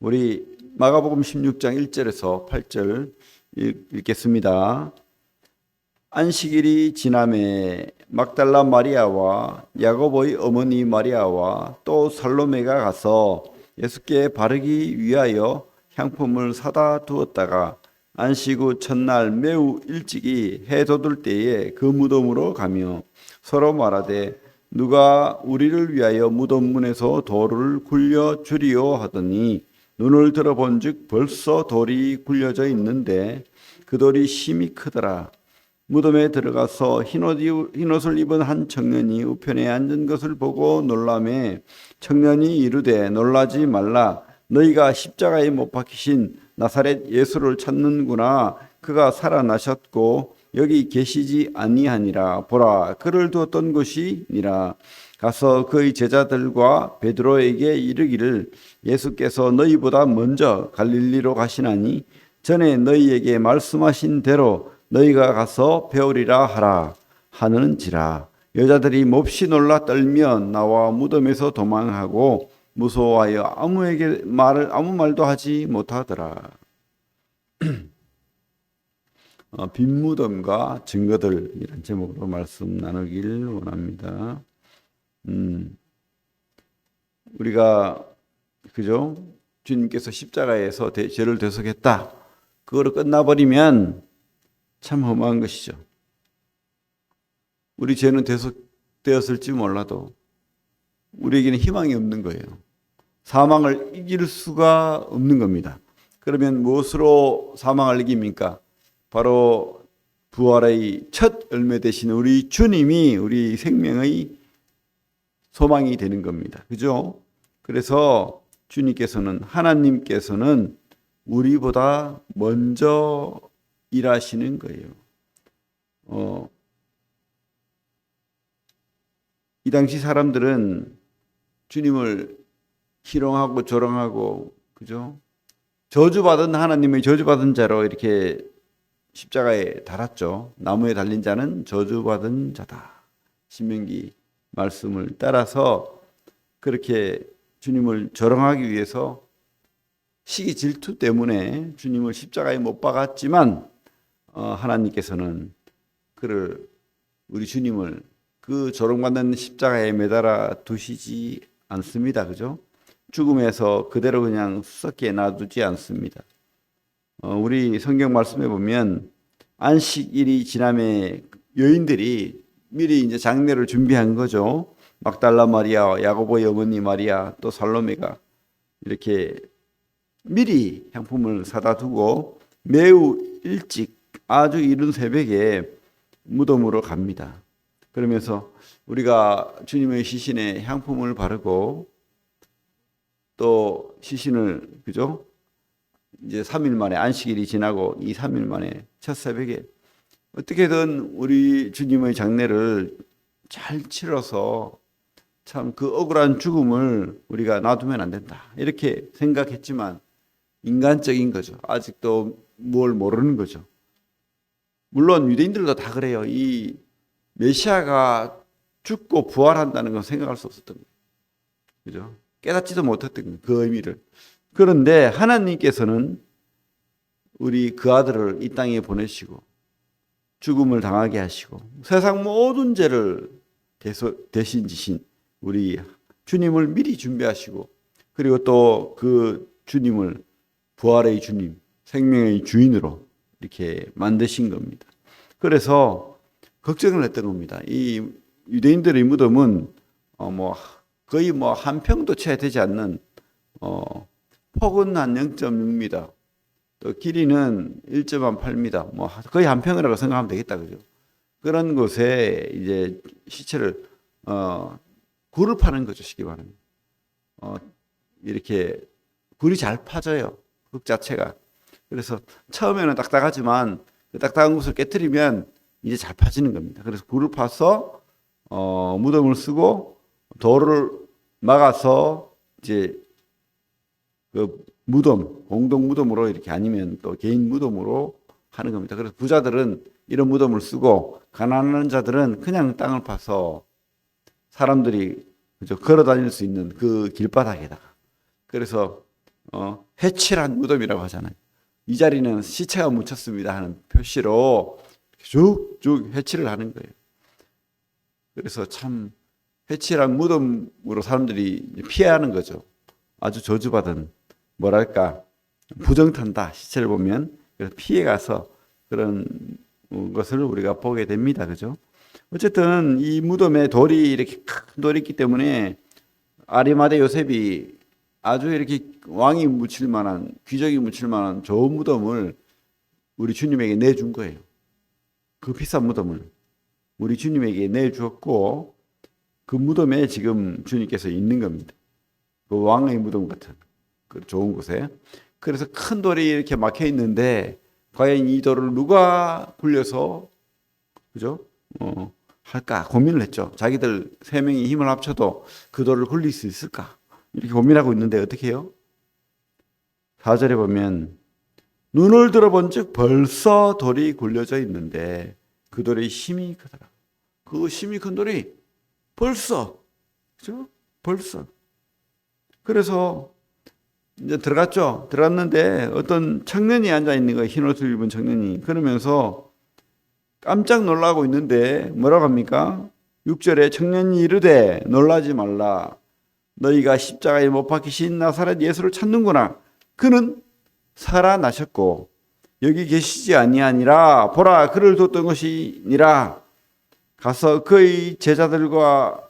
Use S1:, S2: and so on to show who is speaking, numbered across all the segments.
S1: 우리 마가복음 16장 1절에서 8절 읽겠습니다. 안식일이 지남에 막달라 마리아와 야고보의 어머니 마리아와 또 살로메가 가서 예수께 바르기 위하여 향품을 사다 두었다가 안식 후 첫날 매우 일찍이 해 돋을 때에 그 무덤으로 가며 서로 말하되 누가 우리를 위하여 무덤 문에서 돌을 굴려 주리오 하더니 눈을 들어본즉 벌써 돌이 굴려져 있는데 그 돌이 심히 크더라. 무덤에 들어가서 흰옷을 입은 한 청년이 우편에 앉은 것을 보고 놀라매 청년이 이르되 놀라지 말라. 너희가 십자가에 못 박히신 나사렛 예수를 찾는구나. 그가 살아나셨고 여기 계시지 아니하니라. 보라, 그를 두었던 곳이니라. 가서 그의 제자들과 베드로에게 이르기를 예수께서 너희보다 먼저 갈릴리로 가시나니 전에 너희에게 말씀하신 대로 너희가 가서 배우리라 하라 하는지라. 여자들이 몹시 놀라 떨며 나와 무덤에서 도망하고 무서워하여 아무 말도 하지 못하더라. 빈 무덤과 증거들, 이런 제목으로 말씀 나누길 원합니다. 우리가 그죠? 주님께서 십자가에서 죄를 대속했다. 그거로 끝나버리면 참 허무한 것이죠. 우리 죄는 대속되었을지 몰라도 우리에게는 희망이 없는 거예요. 사망을 이길 수가 없는 겁니다. 그러면 무엇으로 사망을 이깁니까? 바로 부활의 첫 열매 되신 우리 주님이 우리 생명의 소망이 되는 겁니다. 그죠? 그래서 주님께서는, 하나님께서는 우리보다 먼저 일하시는 거예요. 이 당시 사람들은 주님을 희롱하고 조롱하고, 그죠? 저주받은 하나님의 저주받은 자로 이렇게 십자가에 달았죠. 나무에 달린 자는 저주받은 자다. 신명기 말씀을 따라서 그렇게 주님을 조롱하기 위해서 시기 질투 때문에 주님을 십자가에 못 박았지만 하나님께서는 우리 주님을 그 조롱받는 십자가에 매달아 두시지 않습니다. 그죠? 죽음에서 그대로 그냥 썩게 놔두지 않습니다. 우리 성경 말씀에 보면 안식일이 지남에 여인들이 미리 이제 장례를 준비한 거죠. 막달라 마리아, 야고보의 어머니 마리아, 또 살로메가 이렇게 미리 향품을 사다 두고 매우 일찍 아주 이른 새벽에 무덤으로 갑니다. 그러면서 우리가 주님의 시신에 향품을 바르고 또 시신을, 그죠? 이제 3일 만에, 안식일이 지나고 이 3일 만에 첫 새벽에 어떻게든 우리 주님의 장례를 잘 치러서 참 그 억울한 죽음을 우리가 놔두면 안 된다. 이렇게 생각했지만 인간적인 거죠. 아직도 뭘 모르는 거죠. 물론 유대인들도 다 그래요. 이 메시아가 죽고 부활한다는 건 생각할 수 없었던 거예요. 그죠? 깨닫지도 못했던 거예요. 그 의미를. 그런데 하나님께서는 우리 그 아들을 이 땅에 보내시고 죽음을 당하게 하시고 세상 모든 죄를 대신 지신 우리 주님을 미리 준비하시고, 그리고 또 그 주님을 부활의 주님, 생명의 주인으로 이렇게 만드신 겁니다. 그래서 걱정을 했던 겁니다. 이 유대인들의 무덤은 거의 한 평도 채 되지 않는 폭은 한 0.6m, 또 길이는 1.8m, 거의 한 평이라고 생각하면 되겠다, 그죠? 그런 곳에 이제 시체를 굴을 파는 거죠, 쉽게 말하면. 이렇게 굴이 잘 파져요, 흙 자체가. 그래서 처음에는 딱딱하지만 그 딱딱한 곳을 깨트리면 이제 잘 파지는 겁니다. 그래서 굴을 파서 무덤을 쓰고 돌을 막아서 이제 그 무덤, 공동 무덤으로 이렇게, 아니면 또 개인 무덤으로 하는 겁니다. 그래서 부자들은 이런 무덤을 쓰고 가난한 자들은 그냥 땅을 파서 사람들이 그죠, 걸어 다닐 수 있는 그 길바닥에다가. 그래서 해칠한 무덤이라고 하잖아요. 이 자리는 시체가 묻혔습니다 하는 표시로 쭉쭉 해칠을 하는 거예요. 그래서 참 해칠한 무덤으로 사람들이 피해하는 거죠. 아주 저주받은, 뭐랄까, 부정탄다, 시체를 보면. 그래서 피해가서 그런 것을 우리가 보게 됩니다. 그죠? 어쨌든 이 무덤에 돌이 이렇게 큰 돌이 있기 때문에 아리마대 요셉이 아주 이렇게 왕이 묻힐 만한, 귀족이 묻힐 만한 좋은 무덤을 우리 주님에게 내준 거예요. 그 비싼 무덤을 우리 주님에게 내주었고, 그 무덤에 지금 주님께서 있는 겁니다. 그 왕의 무덤 같은 그 좋은 곳에. 그래서 큰 돌이 이렇게 막혀 있는데 과연 이 돌을 누가 굴려서, 그죠? 할까 고민을 했죠. 자기들 세 명이 힘을 합쳐도 그 돌을 굴릴 수 있을까? 이렇게 고민하고 있는데 어떻게 해요? 4절에 보면 눈을 들어본즉 벌써 돌이 굴려져 있는데 그 돌의 힘이 크더라. 그 힘이 큰 돌이 벌써, 그죠? 벌써. 그래서 이제 들어갔죠. 들어갔는데 어떤 청년이 앉아 있는 거예요. 흰 옷을 입은 청년이. 그러면서 깜짝 놀라고 있는데 뭐라고 합니까? 6절에 청년이 이르되 놀라지 말라. 너희가 십자가에 못 박히신 나사렛 예수를 찾는구나. 그는 살아나셨고 여기 계시지 아니하니라. 보라, 그를 뒀던 것이니라. 가서 그의 제자들과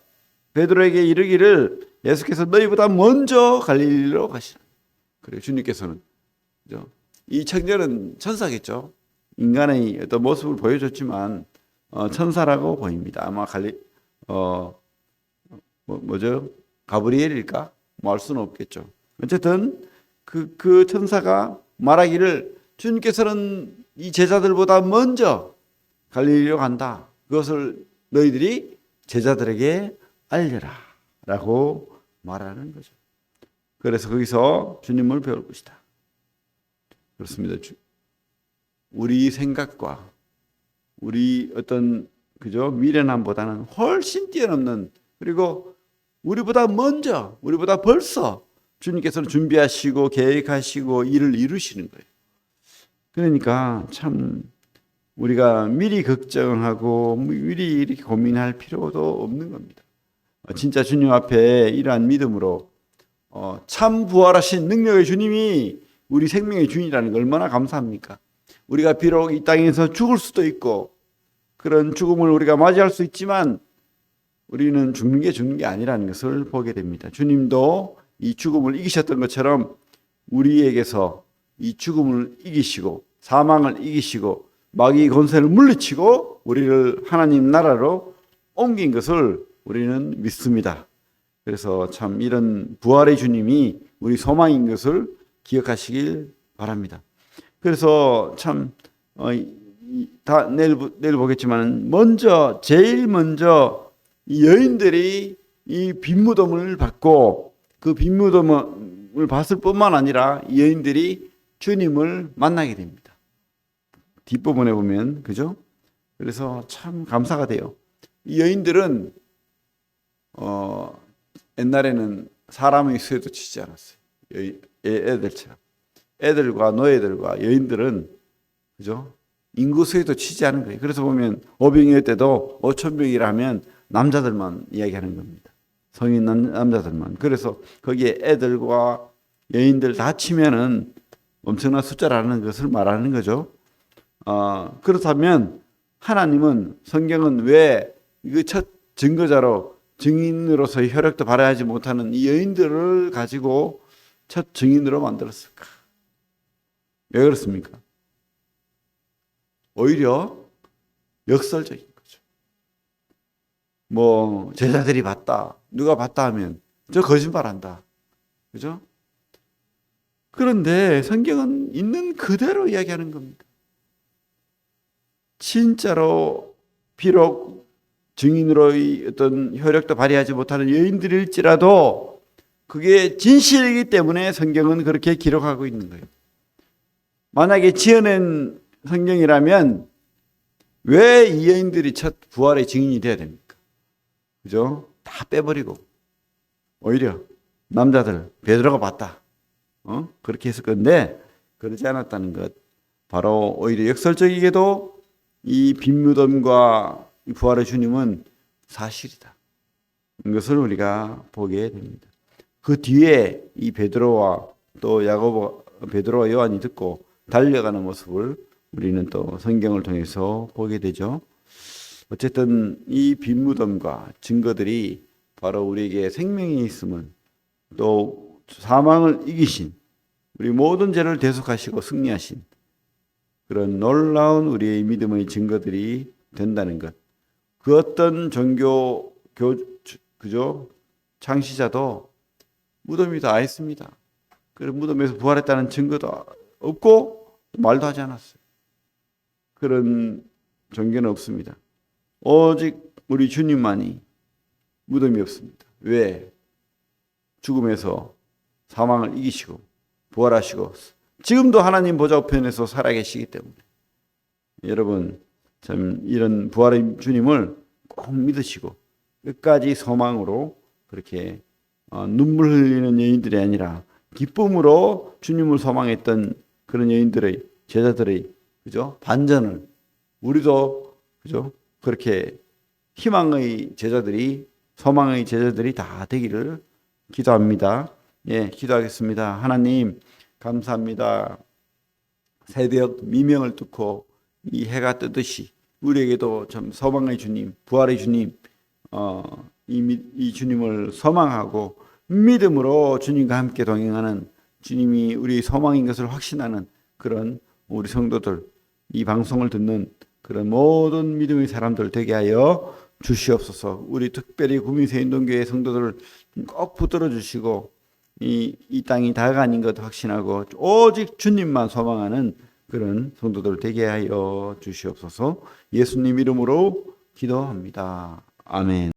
S1: 베드로에게 이르기를 예수께서 너희보다 먼저 갈릴리로 가시라. 그래요. 주님께서는, 그죠? 이 청년은 천사겠죠. 인간의 어떤 모습을 보여줬지만 천사라고 보입니다. 아마 뭐죠? 가브리엘일까? 뭐 알 수는 없겠죠. 어쨌든 그 천사가 말하기를 주님께서는 이 제자들보다 먼저 갈릴리로 간다. 그것을 너희들이 제자들에게 알려라 라고 말하는 거죠. 그래서 거기서 주님을 배울 것이다. 그렇습니다. 우리 생각과 우리 어떤, 그죠? 미련함보다는 훨씬 뛰어넘는, 그리고 우리보다 먼저, 우리보다 벌써 주님께서는 준비하시고 계획하시고 일을 이루시는 거예요. 그러니까 참 우리가 미리 걱정하고 미리 이렇게 고민할 필요도 없는 겁니다. 진짜 주님 앞에 이러한 믿음으로 참 부활하신 능력의 주님이 우리 생명의 주인이라는 걸 얼마나 감사합니까? 우리가 비록 이 땅에서 죽을 수도 있고 그런 죽음을 우리가 맞이할 수 있지만 우리는 죽는 게 아니라는 것을 보게 됩니다. 주님도 이 죽음을 이기셨던 것처럼 우리에게서 이 죽음을 이기시고 사망을 이기시고 마귀의 권세를 물리치고 우리를 하나님 나라로 옮긴 것을 우리는 믿습니다. 그래서 참 이런 부활의 주님이 우리 소망인 것을 기억하시길 바랍니다. 그래서 참 다 내일 보겠지만 제일 먼저 이 여인들이 이 빈무덤을 받고 그 빈무덤을 봤을 뿐만 아니라 이 여인들이 주님을 만나게 됩니다. 뒷부분에 보면, 그죠? 그래서 참 감사가 돼요. 이 여인들은 옛날에는 사람의 수에도 치지 않았어요. 애들처럼. 애들과 노예들과 여인들은, 그죠? 인구 수에도 치지 않은 거예요. 그래서 보면 오병이어 때도 5,000명이라 하면 남자들만 이야기하는 겁니다. 성인 남자들만. 그래서 거기에 애들과 여인들 다 치면은 엄청난 숫자라는 것을 말하는 거죠. 그렇다면 하나님은, 성경은 왜 그 첫 증거자로 증인으로서의 혈육도 발휘하지 못하는 이 여인들을 가지고 첫 증인으로 만들었을까? 왜 그렇습니까? 오히려 역설적인 거죠. 뭐 제자들이 봤다, 누가 봤다 하면 저 거짓말한다, 그죠? 그런데 성경은 있는 그대로 이야기하는 겁니다. 진짜로 비록 증인으로의 어떤 효력도 발휘하지 못하는 여인들일지라도 그게 진실이기 때문에 성경은 그렇게 기록하고 있는 거예요. 만약에 지어낸 성경이라면 왜 이 여인들이 첫 부활의 증인이 돼야 됩니까? 그죠? 다 빼버리고 오히려 남자들, 베드로가 봤다, 그렇게 했을 건데 그러지 않았다는 것. 바로 오히려 역설적이게도 이 빈무덤과 이 부활의 주님은 사실이다. 이것을 우리가 보게 됩니다. 그 뒤에 이 베드로와 또 베드로와 요한이 듣고 달려가는 모습을 우리는 또 성경을 통해서 보게 되죠. 어쨌든 이 빈무덤과 증거들이 바로 우리에게 생명이 있음을 또 사망을 이기신 우리 모든 죄를 대속하시고 승리하신 그런 놀라운 우리의 믿음의 증거들이 된다는 것. 그 어떤 그죠? 창시자도 무덤이 다 했습니다. 그런 무덤에서 부활했다는 증거도 없고 말도 하지 않았어요. 그런 종교는 없습니다. 오직 우리 주님만이 무덤이 없습니다. 왜? 죽음에서 사망을 이기시고 부활하시고 지금도 하나님 보좌 우편에서 살아계시기 때문에 여러분 참 이런 부활의 주님을 꼭 믿으시고 끝까지 소망으로 그렇게 눈물 흘리는 여인들이 아니라 기쁨으로 주님을 소망했던 그런 여인들의 제자들의 그죠? 반전을 우리도 그죠? 그렇게 희망의 제자들이 소망의 제자들이 다 되기를 기도합니다. 예, 기도하겠습니다. 하나님 감사합니다. 새벽 미명을 뚫고 이 해가 뜨듯이 우리에게도 참 소망의 주님, 부활의 주님, 이 주님을 소망하고 믿음으로 주님과 함께 동행하는 주님이 우리 소망인 것을 확신하는 그런 우리 성도들, 이 방송을 듣는 그런 모든 믿음의 사람들 되게 하여 주시옵소서. 우리 특별히 구민세인동교회 성도들을 꼭 붙들어 주시고 이 땅이 다가 아닌 것 확신하고 오직 주님만 소망하는 그런 성도들 되게 하여 주시옵소서. 예수님 이름으로 기도합니다. 아멘.